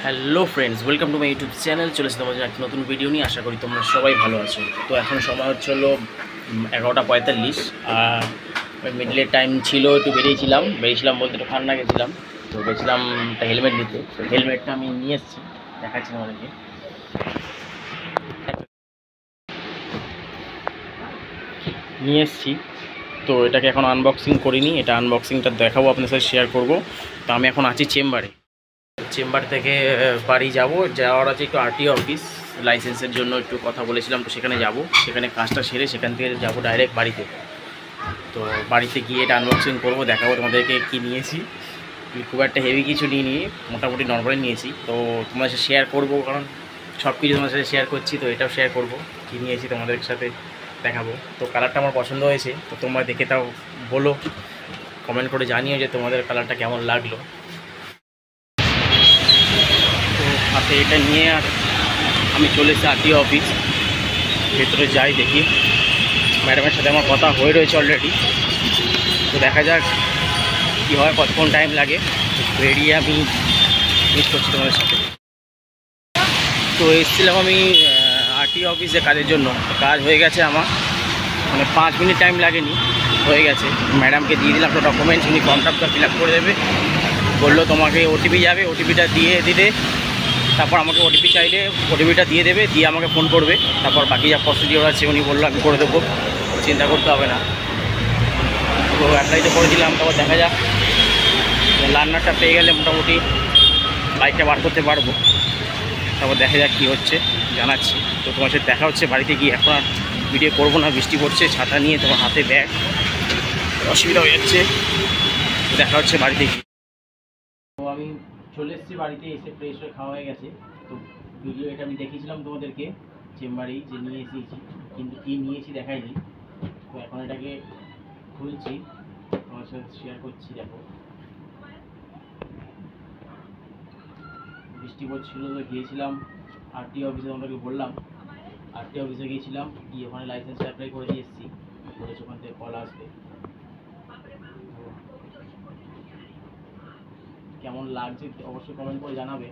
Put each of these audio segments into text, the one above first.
Hello friends, welcome to my YouTube channel. চলে এসে তোমাদের একটা নতুন ভিডিও নিয়ে। আশা করি তোমরা সবাই ভালো আছো। তো এখন সময় হচ্ছে হলো 11:45। আর মিডলের টাইম ছিল, একটু বেরিয়েছিলাম বলতে একটু ঠান্ডা গেছিলাম। তো গেছিলাম একটা হেলমেট নিতে। তো হেলমেটটা আমি নিয়ে এসেছি, দেখাচ্ছি আমাদেরকে। নিয়ে এসেছি, তো এটাকে এখন আনবক্সিং করিনি। এটা আনবক্সিংটা দেখাবো, আপনার সাথে শেয়ার করব। তো আমি এখন আছি চেম্বার থেকে বাড়ি যাওয়ার আছে একটু আরটিও অফিস, লাইসেন্সের জন্য একটু কথা বলেছিলাম। তো সেখানে যাব, সেখানে কাজটা সেরে সেখান থেকে যাব ডাইরেক্ট বাড়িতে। তো বাড়িতে গিয়ে এটা আনবক্সিং করবো, দেখাবো তোমাদেরকে কী নিয়েছি। খুব একটা হেভি কিছু নিইনি, মোটামুটি নর্মালি নিয়েছি। তো তোমাদের সাথে শেয়ার করবো, কারণ সব কিছু তোমাদের সাথে শেয়ার করছি। তো এটাও শেয়ার করবো, কী নিয়েছি তোমাদের সাথে দেখাবো। তো কালারটা আমার পছন্দ হয়েছে, তো তোমরা দেখে তাও বলো, কমেন্ট করে জানিও যে তোমাদের কালারটা কেমন লাগলো। হাতে এটা নিয়ে আর আমি চলে এসেছি আরটিও অফিস। ভেতরে যাই, দেখি। ম্যাডামের সাথে আমার কথা হয়ে রয়েছে অলরেডি। তো দেখা যাক কী হয়, কতক্ষণ টাইম লাগে। বেরিয়ে আমি মিট করছি তোমাদের সাথে। তো এসেছিলাম আমি আরটিও অফিসে কাজের জন্য। কাজ হয়ে গেছে আমার, মানে 5 মিনিট টাইম লাগেনি, হয়ে গেছে। ম্যাডামকে দিয়ে দিলাম তো ডকুমেন্টস, উনি ফর্মটা ফিল আপ করে দেবে। বললো তোমাকে ওটিপি যাবে, ওটিপিটা দিয়ে দিলে তারপর আমাকে ওটিপি চাইলে ওটিপিটা দিয়ে দেবে, দিয়ে আমাকে ফোন করবে। তারপর বাকি যা প্রসিডিওর আছে উনি বললো আমি করে দেবো, চিন্তা করতে হবে না। তো অ্যাপ্লাই তো করে দিলাম। তারপর দেখা যাক, লার্নারটা পেয়ে গেলে মোটামুটি বাইকটা বার করতে পারবো। তারপর দেখা যাক কী হচ্ছে, জানাচ্ছি। তো তোমার সাথে দেখা হচ্ছে বাড়িতে গিয়ে। এখন আর ভিডিও করবো না, বৃষ্টি পড়ছে, ছাতা নিয়ে তোমার হাতে ব্যাগ, অসুবিধা হয়ে যাচ্ছে। দেখা হচ্ছে বাড়িতে গিয়ে। তো আমি চলে এসেছি বাড়িতে, এসে ফ্রেশ হয়ে খাওয়া হয়ে গেছে। তো ভিডিও এটা আমি দেখিয়েছিলাম তোমাদেরকে চেম্বারেই যে নিয়ে এসেছি, কিন্তু কী নিয়েছি দেখাইনি। তো এখন এটাকে খুলছি, তোমার সাথে শেয়ার করছি। দেখো, বৃষ্টি পড়ছিল, তো গিয়েছিলাম আরটিও অফিসে, তোমাদেরকে বললাম। আরটিও অফিসে গিয়েছিলাম, গিয়ে ওখানে লাইসেন্স অ্যাপ্লাই করে দিয়ে এসেছি। বলেছি ওখান থেকে কল আসবে। কেমন লাগছে অবশ্যই কমেন্ট করে জানাবে।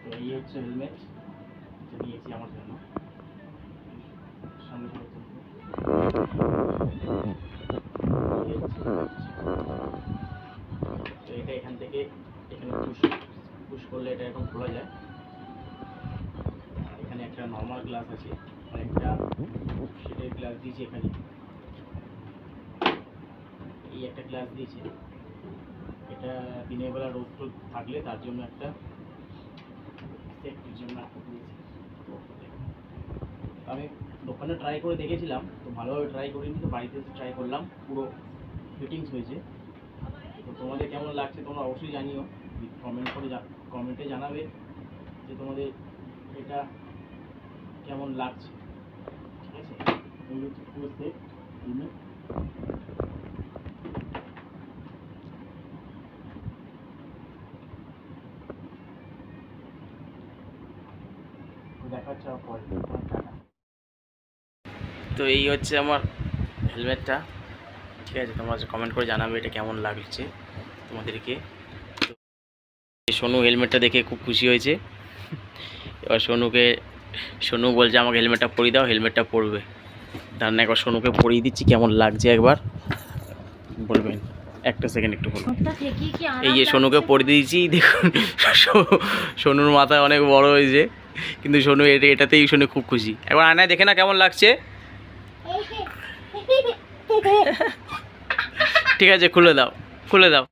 তো এই হচ্ছে হেলমেট, এটা নিয়েছি আমার জন্য। সামনে করে তো এটা এখান থেকে এখানে পুশ করলে এটা এখন খোলা যায়। এখানে একটা নর্মাল গ্লাস আছে, আর একটা সেটার গ্লাস দিয়েছে এখানে। এই একটা গ্লাস দিয়েছে, এটা দিনের বেলা রোদ টোদ থাকলে তার জন্য একটা সেফটির জন্য একটা দিয়েছে। আমি দোকানে ট্রাই করে দেখেছিলাম, তো ভালোভাবে ট্রাই করিনি। তো বাড়িতে এসে ট্রাই করলাম, পুরো ফিটিংস হয়েছে। তো তোমাদের কেমন লাগছে তোমরা অবশ্যই জানিও, কমেন্টে জানাবে যে তোমাদের এটা কেমন লাগছে। ঠিক আছে, এই হচ্ছে পুরো সেট হেলমেট। দেখাচ্ছে পরে। তো এই হচ্ছে আমার হেলমেটটা। ঠিক আছে, তোমরা কমেন্ট করে জানাবে এটা কেমন লাগছে তোমাদেরকে। সোনু হেলমেটটা দেখে খুব খুশি হয়েছে। এবার সোনু বলছে আমাকে হেলমেটটা পরিয়ে দাও, হেলমেটটা পরবে। তার না একবার সোনুকে পরিয়ে দিচ্ছি, কেমন লাগছে একবার বলবেন। একটা সেকেন্ড একটু বলুন। এই যে সোনুকে পরিয়ে দিয়েছি, দেখুন সোনুর মাথায় অনেক বড় হয়েছে, কিন্তু সোনু এটাতেই শুনে খুব খুশি। একবার আয়নায় দেখে না কেমন লাগছে। ঠিক আছে, খুলে দাও।